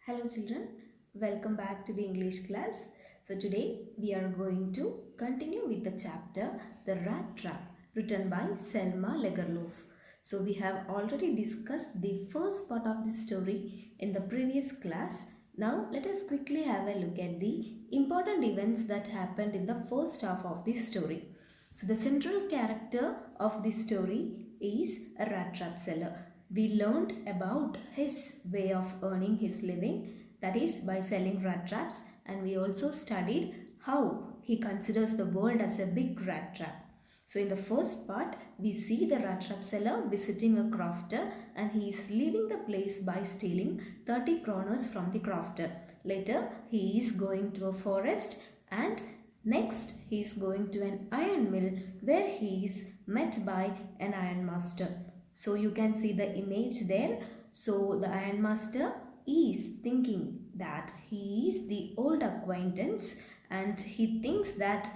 Hello children, welcome back to the English class. So today we are going to continue with the chapter The Rat Trap written by Selma Lagerlof. So we have already discussed the first part of the story in the previous class. Now let us quickly have a look at the important events that happened in the first half of the story. So the central character of this story is a rat trap seller. We learned about his way of earning his living, that is by selling rat traps, and we also studied how he considers the world as a big rat trap. So in the first part, we see the rat trap seller visiting a crofter and he is leaving the place by stealing 30 kroners from the crofter. Later, he is going to a forest and next he is going to an iron mill where he is met by an iron master. So you can see the image there. So the iron master is thinking that he is the old acquaintance and he thinks that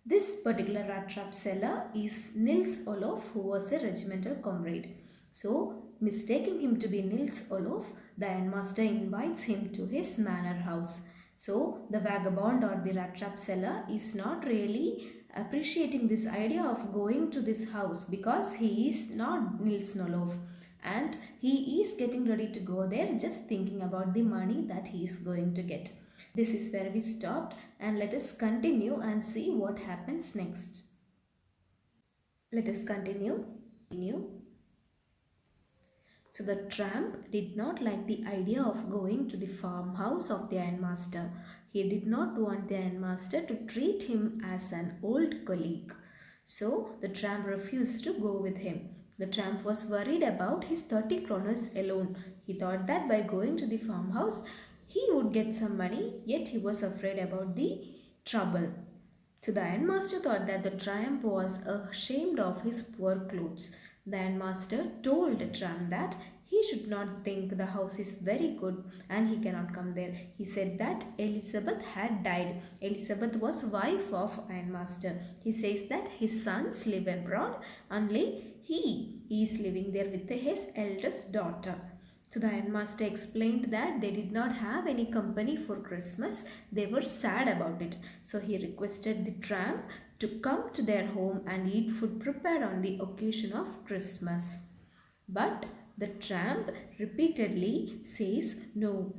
this particular rat trap seller is Nils Olof, who was a regimental comrade. So mistaking him to be Nils Olof, the ironmaster invites him to his manor house. So the vagabond or the rat trap seller is not really appreciating this idea of going to this house because he is not Nils Olof and he is getting ready to go there just thinking about the money that he is going to get. This is where we stopped and let us continue and see what happens next. Let us continue. So the tramp did not like the idea of going to the farmhouse of the ironmaster. He did not want the ironmaster to treat him as an old colleague. So the tramp refused to go with him. The tramp was worried about his 30 kroners alone. He thought that by going to the farmhouse, he would get some money, yet he was afraid about the trouble. So the ironmaster thought that the tramp was ashamed of his poor clothes. The ironmaster told the tramp that he should not think the house is very good and he cannot come there. He said that Elizabeth had died. Elizabeth was wife of ironmaster. He says that his sons live abroad, only he is living there with his eldest daughter. So the ironmaster explained that they did not have any company for Christmas. They were sad about it. So he requested the tramp to come to their home and eat food prepared on the occasion of Christmas. But the tramp repeatedly says no.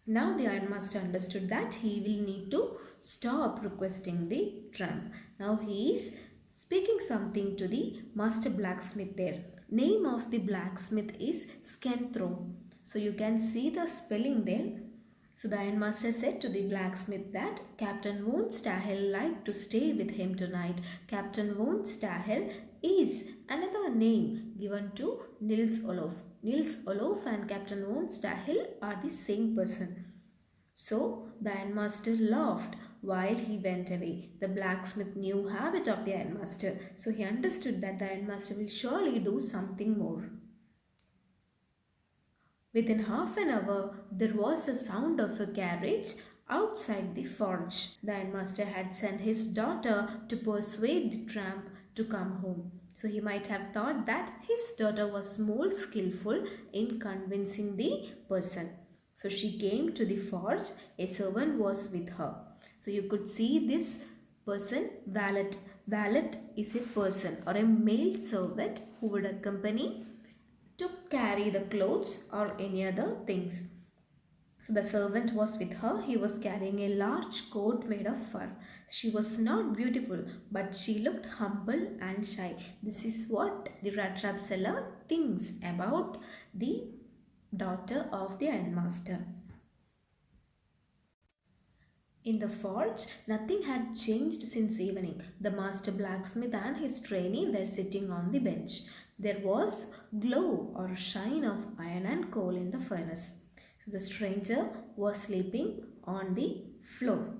Now the ironmaster understood that he will need to stop requesting the tramp. Now he is speaking something to the master blacksmith there. Name of the blacksmith is Skenthro. So you can see the spelling there. So the ironmaster said to the blacksmith that Captain von Stahel liked to stay with him tonight. Captain von Stahel is another name given to Nils Olof. Nils Olof and Captain von Stahel are the same person. So the ironmaster laughed while he went away. The blacksmith knew habit of the ironmaster, so he understood that the ironmaster will surely do something more. Within half an hour, there was a sound of a carriage outside the forge. The ironmaster had sent his daughter to persuade the tramp to come home. So he might have thought that his daughter was more skillful in convincing the person. So she came to the forge. A servant was with her. So you could see this person, valet. Valet is a person or a male servant who would accompany to carry the clothes or any other things. So the servant was with her. He was carrying a large coat made of fur. She was not beautiful, but she looked humble and shy. This is what the rat trap seller thinks about the daughter of the ironmaster. In the forge, nothing had changed since evening. The master blacksmith and his trainee were sitting on the bench. There was glow or shine of iron and coal in the furnace. So the stranger was sleeping on the floor.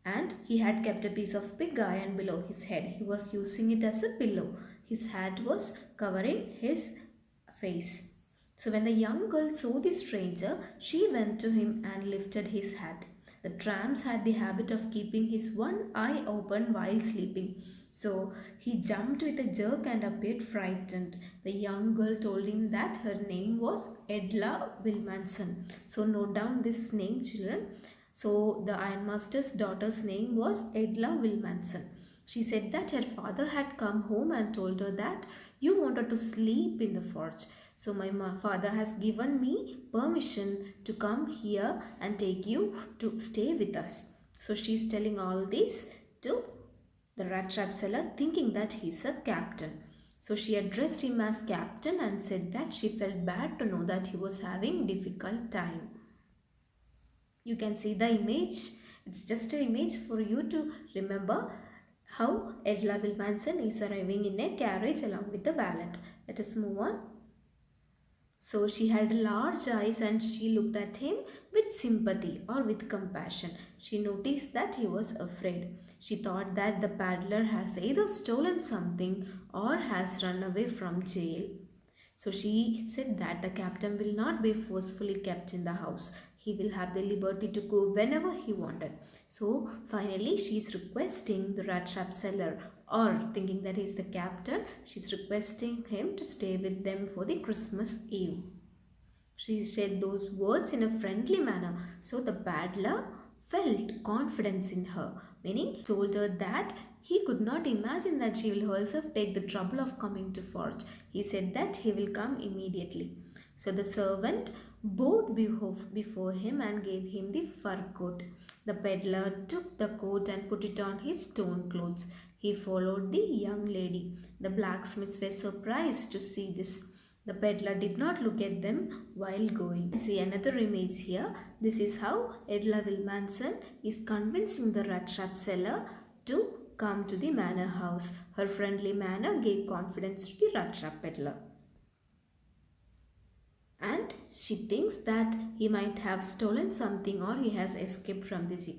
And he had kept a piece of pig iron below his head. He was using it as a pillow. His hat was covering his face. So when the young girl saw the stranger, she went to him and lifted his hat. The tramps had the habit of keeping his one eye open while sleeping. So he jumped with a jerk and appeared frightened. The young girl told him that her name was Edla Wilmanson. So note down this name, children. So the ironmaster's daughter's name was Edla Wilmanson. She said that her father had come home and told her that you wanted to sleep in the forge. So my father has given me permission to come here and take you to stay with us. So she's telling all this to the Rattrap seller, thinking that he's a captain. So she addressed him as captain and said that she felt bad to know that he was having difficult time. You can see the image. It's just an image for you to remember how Edla Wilmanson is arriving in a carriage along with the valet. Let us move on. So she had large eyes and she looked at him with sympathy or with compassion. She noticed that he was afraid. She thought that the paddler has either stolen something or has run away from jail. So she said that the captain will not be forcefully kept in the house. He will have the liberty to go whenever he wanted. So finally she is requesting the rat trap seller, or thinking that he is the captain, she is requesting him to stay with them for the Christmas Eve. She said those words in a friendly manner. So the paddler felt confidence in her, meaning told her that he could not imagine that she will herself take the trouble of coming to forge. He said that he will come immediately. So the servant bowed before him and gave him the fur coat. The peddler took the coat and put it on his stone clothes. He followed the young lady. The blacksmiths were surprised to see this. The peddler did not look at them while going. See another image here. This is how Edla Wilmanson is convincing the rat trap seller to come to the manor house. Her friendly manner gave confidence to the rat trap peddler. And she thinks that he might have stolen something or he has escaped from the jail.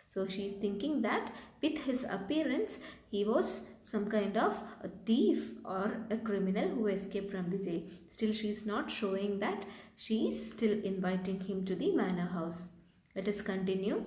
So she is thinking that with his appearance, he was some kind of a thief or a criminal who escaped from the jail. Still, she is not showing that she is still inviting him to the manor house. Let us continue.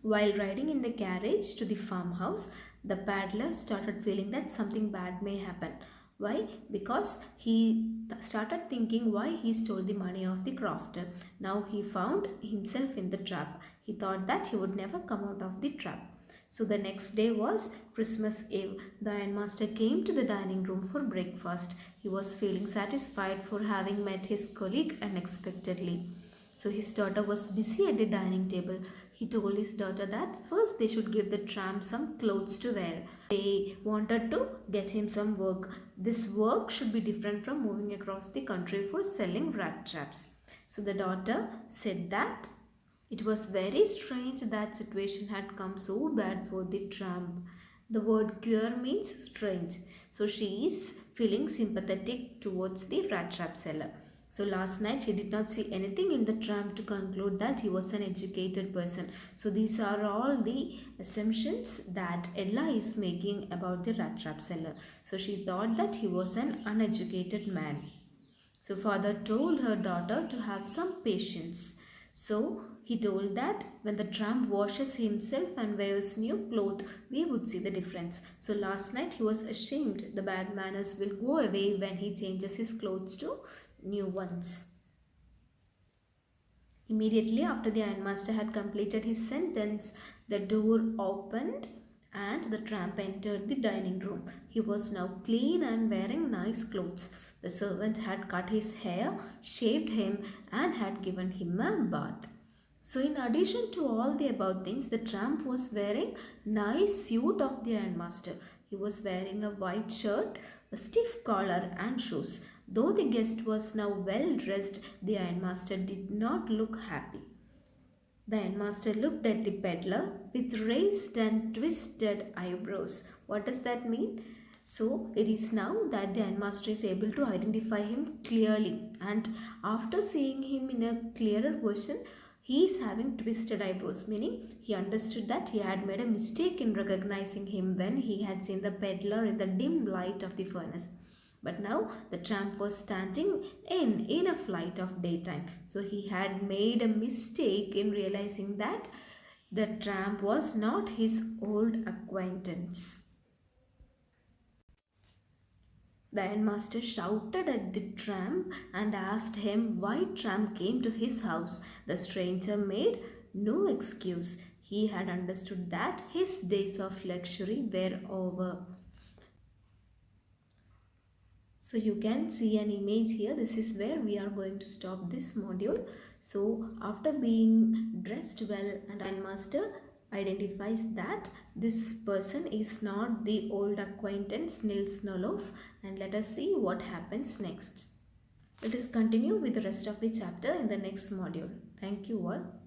While riding in the carriage to the farmhouse, the paddler started feeling that something bad may happen. Why? Because he started thinking why he stole the money of the crofter. Now he found himself in the trap. He thought that he would never come out of the trap. So the next day was Christmas Eve. The ironmaster came to the dining room for breakfast. He was feeling satisfied for having met his colleague unexpectedly. So his daughter was busy at the dining table. He told his daughter that first they should give the tramp some clothes to wear. They wanted to get him some work. This work should be different from moving across the country for selling rat traps. So the daughter said that it was very strange that situation had come so bad for the tramp. The word queer means strange. So she is feeling sympathetic towards the rat trap seller. So last night she did not see anything in the tramp to conclude that he was an educated person. So these are all the assumptions that Ella is making about the rat trap seller. So she thought that he was an uneducated man. So father told her daughter to have some patience. So he told that when the tramp washes himself and wears new clothes, we would see the difference. So last night he was ashamed. The bad manners will go away when he changes his clothes to new ones. Immediately after the ironmaster had completed his sentence, the door opened and the tramp entered the dining room. He was now clean and wearing nice clothes. The servant had cut his hair, shaved him, and had given him a bath. So in addition to all the above things, the tramp was wearing nice suit of the ironmaster. He was wearing a white shirt, a stiff collar and shoes. Though the guest was now well dressed, the ironmaster did not look happy. The ironmaster looked at the peddler with raised and twisted eyebrows. What does that mean? So it is now that the ironmaster is able to identify him clearly, and after seeing him in a clearer version, he is having twisted eyebrows, meaning he understood that he had made a mistake in recognizing him when he had seen the peddler in the dim light of the furnace. But now the tramp was standing in a flight of daytime. So he had made a mistake in realizing that the tramp was not his old acquaintance. The headmaster shouted at the tramp and asked him why tramp came to his house. The stranger made no excuse. He had understood that his days of luxury were over. So you can see an image here. This is where we are going to stop this module. So after being dressed well, and master identifies that this person is not the old acquaintance Nils Noloff, and let us see what happens next. Let us continue with the rest of the chapter in the next module. Thank you all.